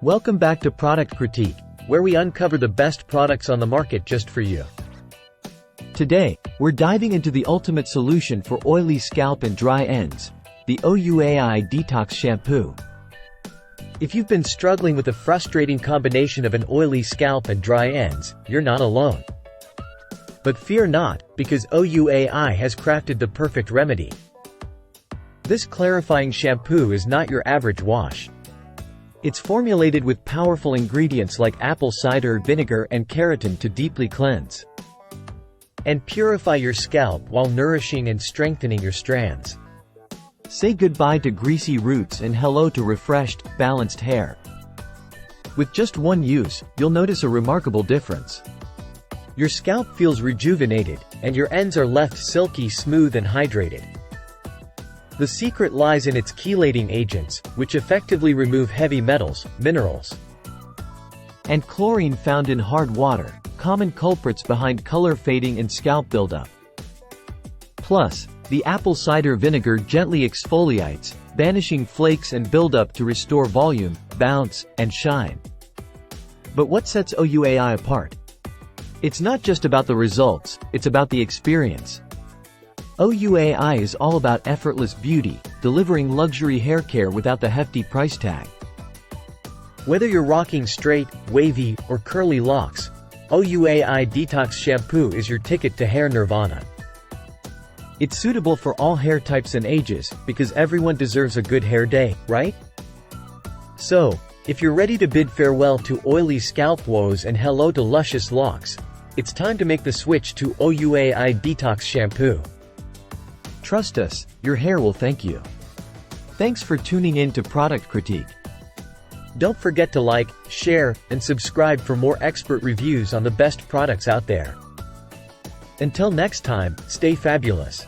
Welcome back to Product Critique, where we uncover the best products on the market just for you. Today, we're diving into the ultimate solution for oily scalp and dry ends, the OUAI Detox Shampoo. If you've been struggling with a frustrating combination of an oily scalp and dry ends, you're not alone. But fear not, because OUAI has crafted the perfect remedy. This clarifying shampoo is not your average wash. It's formulated with powerful ingredients like apple cider vinegar and keratin to deeply cleanse and purify your scalp while nourishing and strengthening your strands. Say goodbye to greasy roots and hello to refreshed, balanced hair. With just one use, you'll notice a remarkable difference. Your scalp feels rejuvenated, and your ends are left silky smooth and hydrated. The secret lies in its chelating agents, which effectively remove heavy metals, minerals, and chlorine found in hard water, common culprits behind color fading and scalp buildup. Plus, the apple cider vinegar gently exfoliates, banishing flakes and buildup to restore volume, bounce, and shine. But what sets OUAI apart? It's not just about the results, it's about the experience. OUAI is all about effortless beauty, delivering luxury hair care without the hefty price tag. Whether you're rocking straight, wavy, or curly locks, OUAI Detox Shampoo is your ticket to hair nirvana. It's suitable for all hair types and ages, because everyone deserves a good hair day, right? So, if you're ready to bid farewell to oily scalp woes and hello to luscious locks, it's time to make the switch to OUAI Detox Shampoo. Trust us, your hair will thank you. Thanks for tuning in to Product Critique. Don't forget to like, share, and subscribe for more expert reviews on the best products out there. Until next time, stay fabulous.